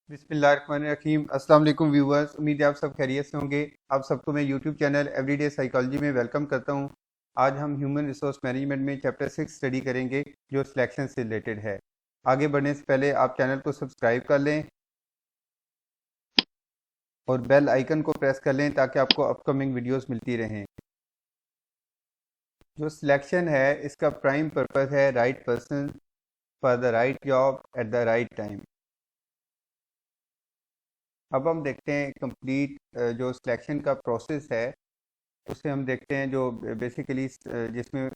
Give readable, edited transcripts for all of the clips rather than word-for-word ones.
बिस्मिल्लाहिर्रहमानिर्रहीम। अस्सलाम वालेकुम व्यूअर्स, उम्मीद है आप सब खैरियत से होंगे। आप सबको मैं यूट्यूब चैनल एवरीडे साइकोलॉजी में वेलकम करता हूं। आज हम ह्यूमन रिसोर्स मैनेजमेंट में चैप्टर 6 स्टडी करेंगे जो सिलेक्शन से रिलेटेड है। आगे बढ़ने से पहले आप चैनल को सब्सक्राइब कर लें और बेल आइकन को प्रेस कर लें ताकि आपको अपकमिंग वीडियोस मिलती रहें। जो सिलेक्शन है इसका प्राइम पर्पस है right person for the right job at the right time. अब हम देखते हैं कंप्लीट जो सिलेक्शन का प्रोसेस है उसे हम देखते हैं, जो बेसिकली जिसमें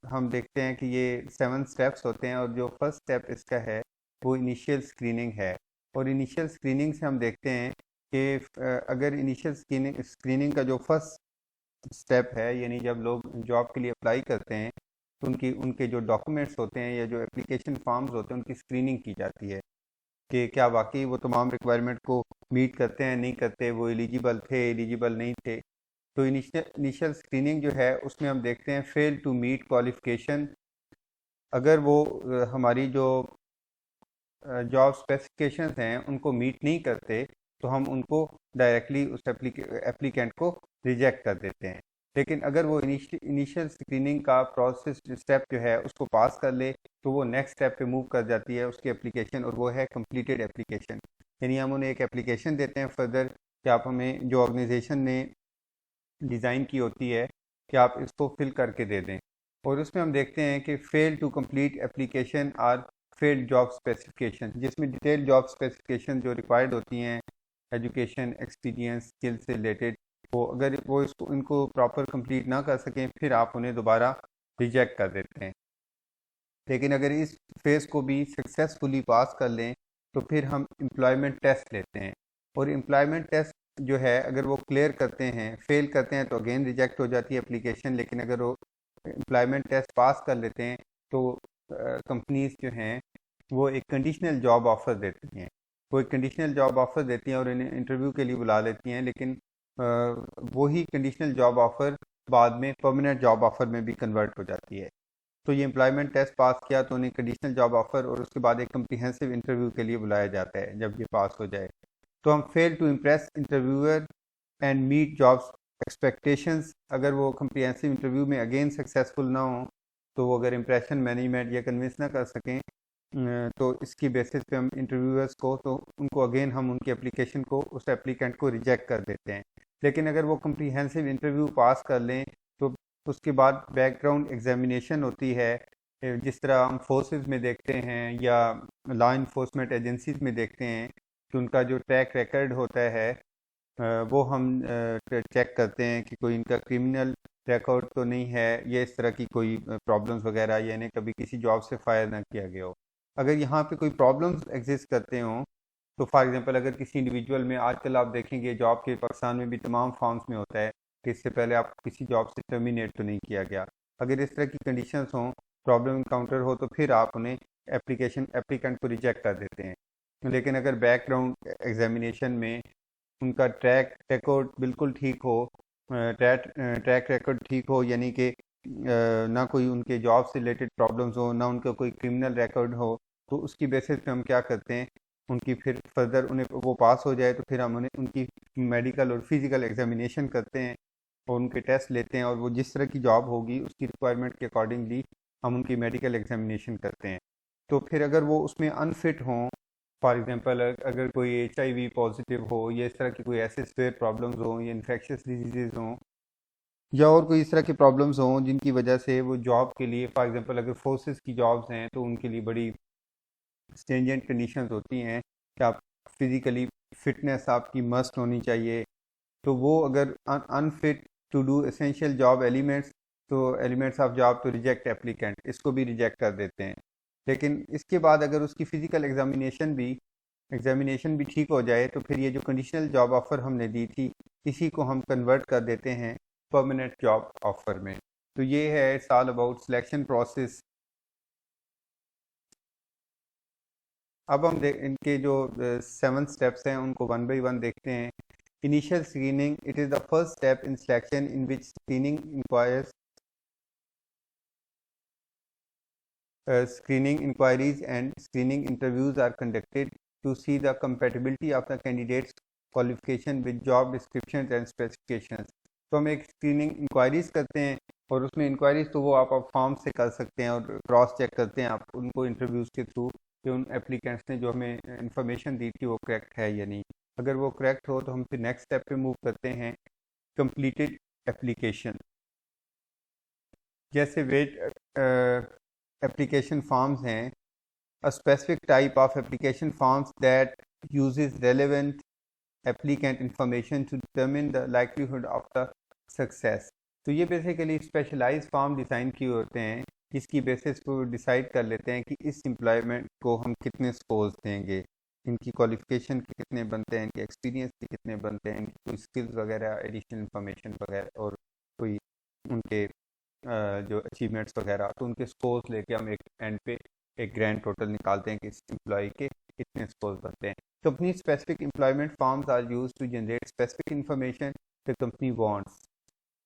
हम देखते हैं कि ये 7 स्टेप्स होते हैं और जो फर्स्ट स्टेप इसका है वो इनिशियल स्क्रीनिंग है। और इनिशियल स्क्रीनिंग से हम देखते हैं कि अगर इनिशियल स्क्रीनिंग का जो फर्स्ट स्टेप है, यानी जब लोग जॉब के लिए अप्लाई करते हैं तो उनके जो डॉक्यूमेंट्स होते हैं या जो एप्लीकेशन फॉर्म्स होते हैं उनकी स्क्रीनिंग की जाती है कि क्या वाकई वो तमाम रिक्वायरमेंट को मीट करते हैं, नहीं करते, वो एलिजिबल थे, एलिजिबल नहीं थे। तो इनिशियल स्क्रीनिंग जो है उसमें हम देखते हैं फेल टू मीट क्वालिफिकेशन। अगर वो हमारी जो जॉब स्पेसिफिकेशंस हैं उनको मीट नहीं करते तो हम उनको डायरेक्टली उस एप्लीकेंट को रिजेक्ट कर देते हैं। लेकिन अगर वो इनिशियल स्क्रीनिंग का प्रोसेस स्टेप जो है उसको पास कर ले तो वो नेक्स्ट स्टेप पे मूव कर जाती है उसकी एप्लीकेशन, और वो है कंप्लीटेड एप्लीकेशन। यानी हम उन्हें एक एप्लीकेशन देते हैं फर्दर कि आप हमें जो ऑर्गेनाइजेशन ने डिज़ाइन की होती है कि आप इसको फिल करके दे दें। और उसमें हम देखते हैं कि फेल टू कंप्लीट एप्लीकेशन और फेल्ड जॉब स्पेसिफिकेशन, जिसमें डिटेल जॉब स्पेसिफिकेशन जो रिक्वायर्ड होती हैं एजुकेशन एक्सपीरियंस स्किल से रिलेटेड, वो अगर वो इसको इनको प्रॉपर कंप्लीट ना कर सकें फिर आप उन्हें दोबारा रिजेक्ट कर देते हैं। लेकिन अगर इस फेज़ को भी सक्सेसफुली पास कर लें तो फिर हम एम्प्लॉयमेंट टेस्ट लेते हैं। और एम्प्लॉयमेंट टेस्ट जो है अगर वो क्लियर करते हैं, फेल करते हैं तो अगेन रिजेक्ट हो जाती है एप्लीकेशन। लेकिन अगर वो एम्प्लॉयमेंट टेस्ट पास कर लेते हैं तो कंपनीज जो हैं वो एक कंडीशनल जॉब ऑफ़र देती हैं। वो एक कंडीशनल जॉब ऑफ़र देती हैं और इन्हें इंटरव्यू के लिए बुला लेती हैं। लेकिन वही कंडीशनल जॉब ऑफ़र बाद में परमानेंट जॉब ऑफ़र में भी कन्वर्ट हो जाती है। तो ये एम्प्लॉयमेंट टेस्ट पास किया तो उन्हें कंडीशनल जॉब ऑफर और उसके बाद एक कम्प्रीहेंसिव इंटरव्यू के लिए बुलाया जाता है। जब ये पास हो जाए तो हम fail to impress interviewer and meet jobs expectations. अगर वो कम्प्रीहेंसिव इंटरव्यू में अगेन सक्सेसफुल ना हो, तो वो अगर इम्प्रेशन मैनेजमेंट या कन्विंस ना कर सकें तो इसकी बेसिस पे हम इंटरव्यूअर्स को, तो उनको अगेन हम उनकी एप्लीकेशन को, उस एप्लीकेंट को रिजेक्ट कर देते हैं। लेकिन अगर वो कम्प्रीहेंसिव इंटरव्यू पास कर लें तो उसके बाद बैकग्राउंड एग्जामिनेशन होती है। जिस तरह हम फोर्सेस में देखते हैं या लॉ इन्फोर्समेंट एजेंसीज में देखते हैं कि उनका जो ट्रैक रिकॉर्ड होता है वो हम चेक करते हैं कि कोई इनका क्रिमिनल रिकॉर्ड तो नहीं है, या इस तरह की कोई प्रॉब्लम्स वगैरह, या इन्हें कभी किसी जॉब से फायर ना किया गया हो। अगर यहाँ पे कोई प्रॉब्लम्स एग्जिस्ट करते हों तो फॉर एग्जांपल अगर किसी इंडिविजुअल में, आजकल आप देखेंगे जॉब के पाकिस्तान में भी तमाम फॉर्म्स में होता है कि इससे पहले आप किसी जॉब से टर्मिनेट तो नहीं किया गया। अगर इस तरह की कंडीशंस हों, प्रॉब्लम इनकाउंटर हो, तो फिर आप उन्हें एप्लीकेंट को रिजेक्ट कर देते हैं। लेकिन अगर बैकग्राउंड एग्जामिनेशन में उनका ट्रैक रिकॉर्ड बिल्कुल ठीक हो, ट्रैक रिकॉर्ड ठीक हो, यानी कि ना कोई उनके जॉब से रिलेटेड प्रॉब्लम्स हो, ना उनका कोई क्रिमिनल रिकॉर्ड हो, तो उसकी बेसिस पे हम क्या करते हैं, उनकी फिर फर्दर उन्हें वो पास हो जाए तो फिर हम उन्हें उनकी मेडिकल और फिजिकल एग्जामिनेशन करते हैं और उनके टेस्ट लेते हैं, और वो जिस तरह की जॉब होगी उसकी रिक्वायरमेंट के अकॉर्डिंगली हम उनकी मेडिकल एग्जामिनेशन करते हैं। तो फिर अगर वो उसमें अनफिट हों, फॉर एग्जांपल अगर कोई HIV पॉजिटिव हो, या इस तरह की कोई ऐसे सीवियर प्रॉब्लम्स हों, या इन्फेक्शियस डिजीज़ हों, या और कोई इस तरह की प्रॉब्लम्स हों जिनकी वजह से वो जॉब के लिए, फॉर एग्जांपल अगर फोर्सेस की जॉब्स हैं तो उनके लिए बड़ी स्टेंजेंट कंडीशंस होती हैं कि आप फिज़िकली फिटनेस आपकी मस्ट होनी चाहिए। तो वो अगर unfit to do essential job elements, तो एलिमेंट्स ऑफ जॉब तो रिजेक्ट एप्लीकेंट, इसको भी रिजेक्ट कर देते हैं। लेकिन इसके बाद अगर उसकी फ़िज़िकल एग्जामिनेशन भी ठीक हो जाए तो फिर ये जो कंडीशनल जॉब ऑफ़र हमने दी थी इसी को हम कन्वर्ट कर देते हैं परमानेंट जॉब ऑफ़र में। तो ये है it's all about selection process. अब हम इनके जो 7 स्टेप्स हैं उनको वन बाई वन देखते हैं। Initial screening, it is the first step in selection in which screening enquires screening inquiries and screening interviews are conducted to see the compatibility of the candidate's qualification with job descriptions and specifications. तो हम एक screening inquiries करते हैं और उसमें inquiries तो वो आप फॉर्म से कर सकते हैं और क्रॉस चेक करते हैं आप उनको इंटरव्यूज़ के थ्रू कि उन एप्लीकेंट्स ने जो हमें इंफॉर्मेशन दी थी वो करेक्ट है या नहीं। अगर वो करेक्ट हो तो हम फिर नेक्स्ट स्टेप पे मूव करते हैं कंप्लीटेड एप्लीकेशन। जैसे वेट एप्लीकेशन फॉर्म्स हैं, a specific type of application forms that uses relevant applicant information to determine the likelihood of the success। तो ये बेसिकली स्पेशलाइज फॉर्म डिज़ाइन किए होते हैं जिसकी बेसिस पर डिसाइड कर लेते हैं कि इस एम्प्लॉयमेंट को हम कितने स्कोर्स देंगे, इनकी क्वालिफिकेशन के कितने बनते हैं, इनके एक्सपीरियंस के कितने बनते हैं, इनकी कोई स्किल्स वगैरह एडिशनल इंफॉर्मेशन वगैरह और कोई उनके जो अचीवमेंट्स वगैरह, तो उनके स्कोर्स लेके हम एक एंड पे एक ग्रैंड टोटल निकालते हैं कि इस एम्प्लॉय के इतने स्कोर्स बनते हैं। Company specific employment forms are use to generate specific information the company wants.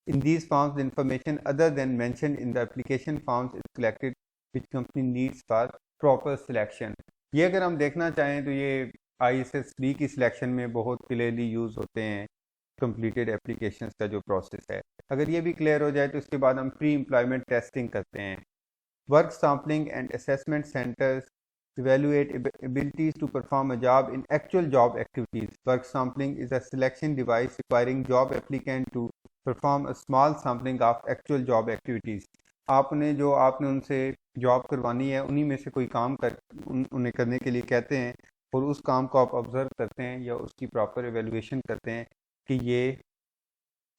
In these forms, the information other than mentioned in the application forms is collected which company needs for proper selection। ये अगर हम देखना चाहें तो ये ISSB की selection में बहुत क्लियरली यूज़ होते हैं कंप्लीटेड एप्लीकेशंस का जो प्रोसेस है। अगर ये भी क्लियर हो जाए तो इसके बाद हम प्री एम्प्लॉयमेंट टेस्टिंग करते हैं। Work sampling and assessment centres evaluate abilities to perform a job in actual job activities। Work sampling is a selection device requiring job applicant to perform a small sampling of actual job activities। आपने उनसे job करवानी है उन्हीं में से कोई काम उन्हें करने के लिए कहते हैं और उस काम को आप ऑब्जर्व करते हैं या उसकी प्रॉपर एवेल्युएशन करते हैं कि ये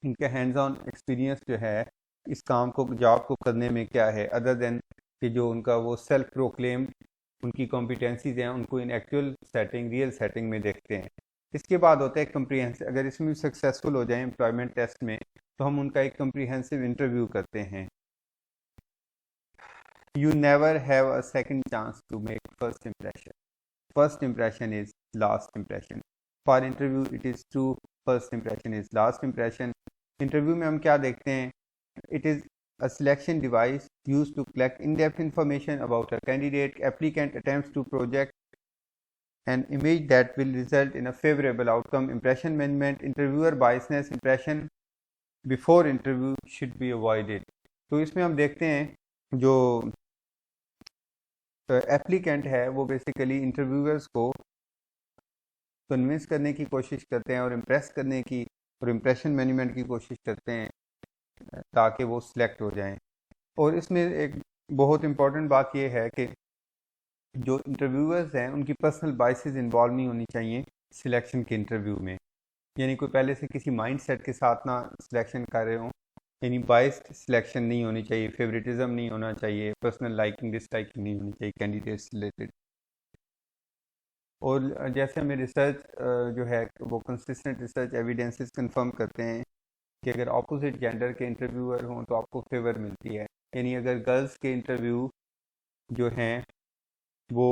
इनका हैंड्स ऑन एक्सपीरियंस जो है इस काम को जॉब को करने में क्या है, अदर देन कि जो उनका वो सेल्फ प्रोक्लेम उनकी कॉम्पिटेंसीज हैं उनको इन एक्चुअल सेटिंग रियल सेटिंग में देखते हैं। इसके बाद होता है कम्प्रीहेंसिव। अगर इसमें सक्सेसफुल हो जाए एम्प्लॉयमेंट टेस्ट में तो हम उनका एक कम्प्रीहेंसिव इंटरव्यू करते हैं। You never have a second chance to make first impression. First impression is last impression. For interview it is true, first impression is last impression. Interview में हम क्या देखते हैं? It is a selection device used to collect in-depth information about a candidate. Applicant attempts to project an image that will result in a favorable outcome। Impression management, interviewer biasness, impression before interview should be avoided। तो इसमें हम देखते हैं जो applicant है वो basically interviewers को convince करने की कोशिश करते हैं और इम्प्रेस करने की और इम्प्रेशन मैनेजमेंट की कोशिश करते हैं ताकि वो सिलेक्ट हो जाएं। और इसमें एक बहुत इम्पॉर्टेंट बात यह है कि जो इंटरव्यूअर्स हैं उनकी पर्सनल बाइसेस इन्वॉल्व नहीं होनी चाहिए सिलेक्शन के इंटरव्यू में। यानी कोई पहले से किसी माइंड सेट के साथ ना सिलेक्शन कर रहे हों, यानी बाइस्ड सिलेक्शन नहीं होनी चाहिए, फेवरेटिज्म नहीं होना चाहिए, पर्सनल लाइकिंग डिसलाइकिंग नहीं होनी चाहिए कैंडिडेट्स रिलेटेड। और जैसे हमें रिसर्च जो है वो कंसिस्टेंट रिसर्च एविडेंसेस कंफर्म करते हैं कि अगर अपोजिट जेंडर के इंटरव्यूअर हों तो आपको फेवर मिलती है। यानी अगर गर्ल्स के इंटरव्यू जो हैं वो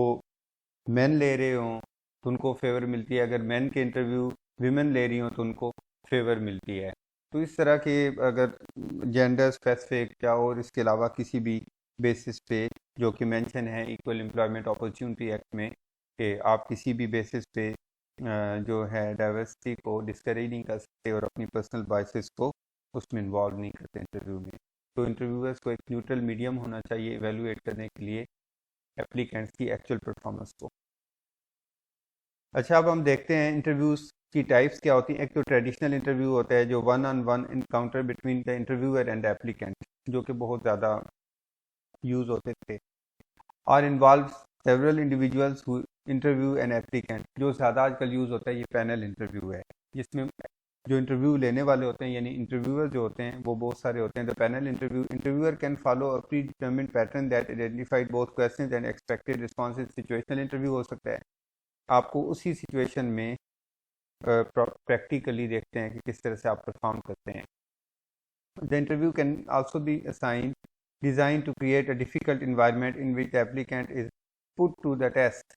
मेन ले रहे हों तो उनको फेवर मिलती है, अगर मेन के इंटरव्यू विमेन ले रही हों तो उनको फेवर मिलती है। तो इस तरह के अगर जेंडर स्पेसिफिक या और इसके अलावा किसी भी बेसिस पे जो कि मेंशन है इक्वल एम्प्लॉयमेंट अपॉर्चुनिटी एक्ट में कि आप किसी भी बेसिस पे जो है डाइवर्सिटी को डिस्करेज नहीं कर सकते और अपनी पर्सनल बाइसेस को उसमें इन्वॉल्व नहीं करते इंटरव्यू में। तो इंटरव्यूअर्स को एक न्यूट्रल मीडियम होना चाहिए एवेलुएट करने के लिए एप्लीकेंट्स की एक्चुअल परफॉर्मेंस को। अच्छा, अब हम देखते हैं इंटरव्यूज़ की टाइप्स क्या होती हैं। एक तो ट्रेडिशनल इंटरव्यू होता है जो 1-on-1 encounter between the interviewer and applicant, जो कि बहुत ज़्यादा यूज़ होते थे। और involve several individuals who interview and applicant. जो ज़्यादा आजकल यूज़ होता है ये पैनल इंटरव्यू है, जिसमें जो इंटरव्यू लेने वाले होते हैं यानी इंटरव्यूअर जो होते हैं वो बहुत सारे होते हैं। The panel interview interviewer can follow a pre determined pattern that identified both questions and expected responses. Situational interview हो सकता है, आपको उसी सिचुएशन में प्रैक्टिकली देखते हैं कि किस तरह से आप परफॉर्म करते हैं। The interview can also be assigned designed to create a difficult environment in which the applicant is put to the test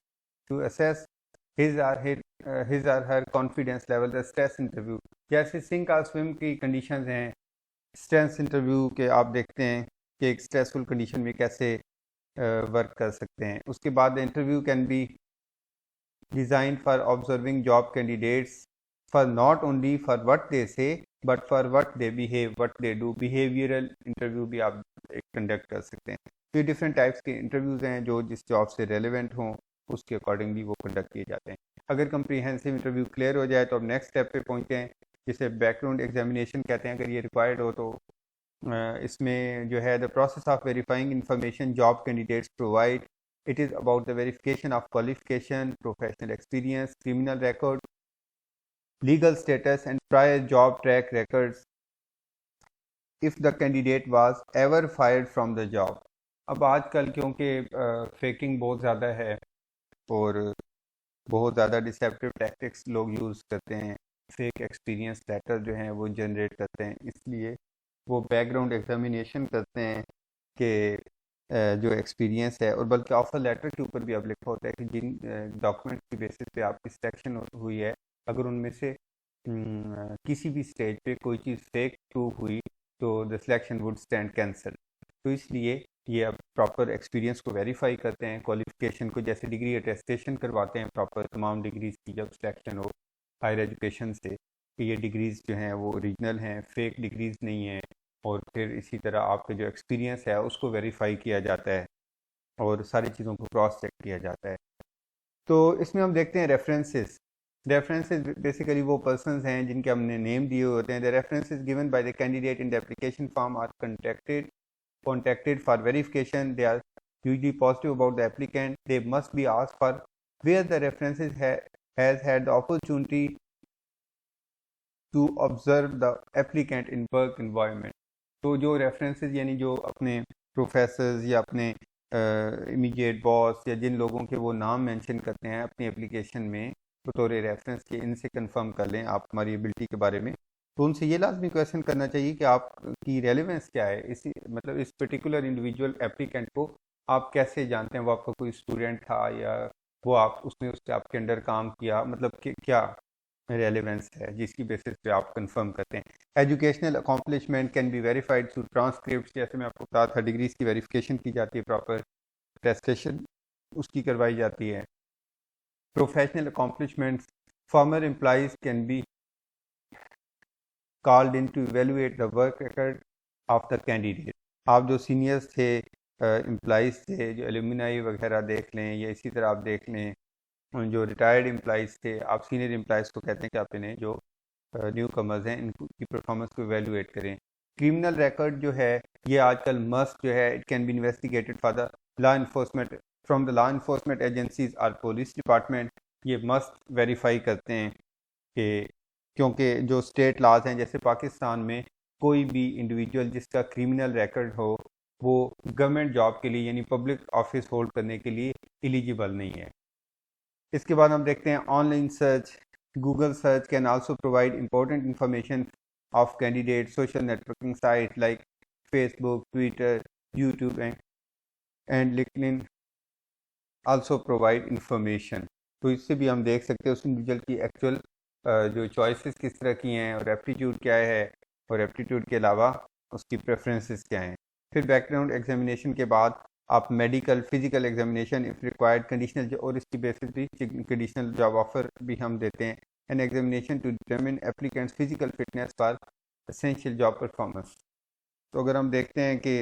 to assess his or her confidence level। the stress interview, जैसे sink और swim की conditions हैं, stress interview के आप देखते हैं कि एक स्ट्रेसफुल कंडीशन में कैसे वर्क कर सकते हैं। उसके बाद interview can be designed for observing job candidates for not only for what they say but for what they behave, what they do. Behavioral interview भी आप एक कंडक्ट कर सकते हैं। तो ये डिफरेंट टाइप्स के इंटरव्यूज़ हैं जो जिस जॉब से रेलिवेंट हों उसके अकॉर्डिंगली वो कंडक्ट किए जाते हैं। अगर कंप्रीहेंसिव इंटरव्यू क्लियर हो जाए तो अब नेक्स्ट स्टेप पे पहुँचते हैं जिसे बैकग्राउंड एग्जामिनेशन कहते हैं। अगर ये रिक्वायर्ड हो तो इसमें जो है the process of verifying information job candidates provide, it is about the verification of qualification, professional experience, criminal record, legal status and prior job track records if the candidate was ever fired from the job। अब आजकल क्योंकि faking बहुत ज़्यादा है और बहुत ज़्यादा deceptive tactics लोग यूज़ करते हैं, फेक एक्सपीरियंस लेटर जो हैं वो जनरेट करते हैं, इसलिए वो बैकग्राउंड एग्जामिनेशन करते हैं कि जो एक्सपीरियंस है, और बल्कि ऑफर लेटर के ऊपर भी अब लिखा होता है कि जिन डॉक्यूमेंट की बेसिस पे आपकी सिलेक्शन हुई है, अगर उनमें से किसी भी स्टेज पे कोई चीज़ फेक प्रूव हुई तो the selection would stand cancel. तो इसलिए ये अब प्रॉपर एक्सपीरियंस को वेरीफाई करते हैं, क्वालिफिकेशन को जैसे डिग्री अटेस्टेशन करवाते हैं प्रॉपर तमाम डिग्रीज की जब सिलेक्शन हो हायर एजुकेशन से कि ये डिग्रीज़ जो हैं वो ओरिजिनल हैं, फेक डिग्रीज़ नहीं हैं। और फिर इसी तरह आपका जो एक्सपीरियंस है उसको वेरीफाई किया जाता है और सारी चीज़ों को क्रॉस चेक किया जाता है। तो इसमें हम देखते हैं रेफरेंसेस। रेफरेंसेस बेसिकली वो पर्सनस हैं जिनके हमने नेम दिए होते हैं। The references given by the candidate in the application form are contacted for verification. They are usually positive about the applicant. They must be asked for where the references has had the opportunity to observe the applicant in work environment। तो जो references यानी जो अपने professors या अपने immediate boss या जिन लोगों के वो नाम मेंशन करते हैं अपनी एप्लीकेशन में बतौर रेफरेंस के, इनसे कंफर्म कर लें आप हमारी एबिलिटी के बारे में। तो उनसे ये लाजमी क्वेश्चन करना चाहिए कि आपकी रेलेवेंस क्या है, इसी मतलब इस पर्टिकुलर इंडिविजुअल एप्लीकेंट को आप कैसे जानते हैं, वो आपका कोई स्टूडेंट था या वो आप उसने उससे आपके अंडर काम किया, मतलब कि क्या रेलेवेंस है जिसकी बेसिस पे आप कंफर्म करते हैं। Educational accomplishment can be verified through transcript, जैसे मैं आपको बता था डिग्रीज की वेरिफिकेशन की जाती है, प्रॉपर टेस्टेशन उसकी करवाई जाती है। Professional accomplishments, former employees can be called in to evaluate the work record of the candidate. आप जो सीनियर्स थे एम्प्लॉइज थे, जो एलुमनाई वगैरह देख लें या इसी तरह आप देख लें जो रिटायर्ड एम्प्लॉइज़ थे, आप सीनियर एम्प्लॉइज़ को कहते हैं कि आप इन्हें जो न्यू कमर्स हैं इनकी परफॉर्मेंस को एवेलुएट करें। क्रिमिनल रिकॉर्ड जो है ये आजकल मस्ट जो है it can be investigated for the law enforcement from the law enforcement agencies और पुलिस डिपार्टमेंट। ये मस्ट वेरीफाई करते हैं कि क्योंकि जो स्टेट लॉज हैं जैसे पाकिस्तान में कोई भी इंडिविजुअल जिसका क्रिमिनल रिकॉर्ड हो वो गवर्नमेंट जॉब के लिए यानी पब्लिक ऑफिस होल्ड करने के लिए एलिजिबल नहीं है। इसके बाद हम देखते हैं online search. Google search can also provide important information of candidate. Social networking site like Facebook, Twitter, YouTube and LinkedIn also provide information. तो इससे भी हम देख सकते हैं उस इंडिविजुअल की एक्चुअल जो चॉइसेस किस तरह की हैं और एप्टीट्यूड क्या है, और एप्टीट्यूड के अलावा उसकी प्रेफरेंसेस क्या हैं। फिर बैकग्राउंड एग्जामिनेशन के बाद आप medical, physical examination if required, conditional और इसकी बेसिस भी कंडीशनल जॉब ऑफर भी हम देते हैं। An examination to determine applicants physical fitness for essential job performance. तो अगर हम देखते हैं कि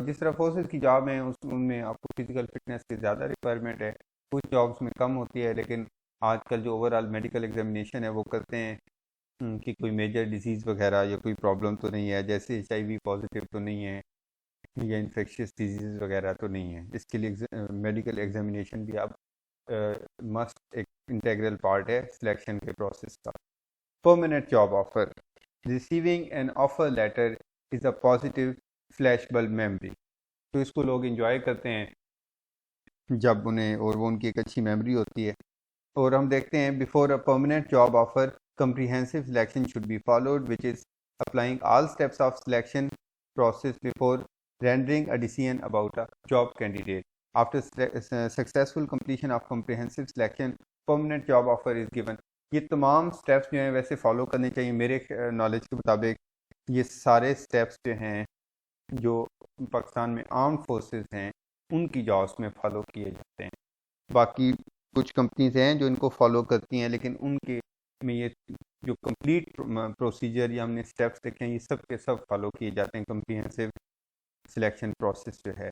जिस तरह फोर्सेस की जॉब है उनमें आपको फिजिकल फिटनेस की ज़्यादा रिक्वायरमेंट है, कुछ जॉब्स में कम होती है, लेकिन आजकल जो ओवरऑल मेडिकल एग्जामिनेशन है वो करते हैं कि कोई मेजर डिजीज़ वगैरह या कोई प्रॉब्लम तो नहीं है, जैसे HIV पॉजिटिव तो नहीं है या इन्फेक्शियस डिजीज़ वगैरह तो नहीं है। इसके लिए मेडिकल एग्जामिनेशन भी आप मस्ट एक इंटेग्रल पार्ट है सिलेक्शन के प्रोसेस का। Permanent job offer, receiving an offer letter is a positive flash bulb memory. तो इसको लोग इंजॉय करते हैं जब उन्हें, और वो उनकी एक अच्छी मेमोरी होती है। और हम देखते हैं before a permanent job offer comprehensive selection should be followed, which is applying all steps of selection process before rendering a decision about a job candidate. After successful completion of comprehensive selection, permanent job offer is given। ये तमाम steps जो हैं वैसे follow करने चाहिए मेरे knowledge के मुताबिक। ये सारे स्टेप्स जो हैं जो पाकिस्तान में आर्म फोर्सेस हैं उनकी जॉब्स में फॉलो किए जाते हैं। बाकी कुछ कंपनीज हैं जो इनको फॉलो करती हैं, लेकिन उनके में ये जो कंप्लीट प्रोसीजर या हमने स्टेप्स देखे हैं, ये सब के सब फॉलो किए जाते हैं कम्प्रीहेंसिव सिलेक्शन प्रोसेस जो है।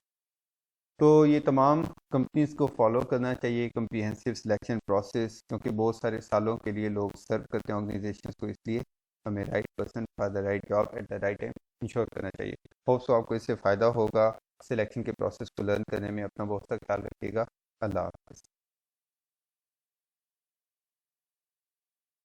तो ये तमाम कंपनीज को फॉलो करना चाहिए कम्प्रीहेंसिव सिलेक्शन प्रोसेस, क्योंकि बहुत सारे सालों के लिए लोग सर्व करते हैं ऑर्गेनाइजेशन को, इसलिए हमें right person for the right job at the right time ensure करना चाहिए। होप सो आपको इससे फ़ायदा होगा। सिलेक्शन के प्रोसेस को लर्न करने में अपना बहुत सा ख्याल रखिएगा। अल्लाह हाफ़िज़।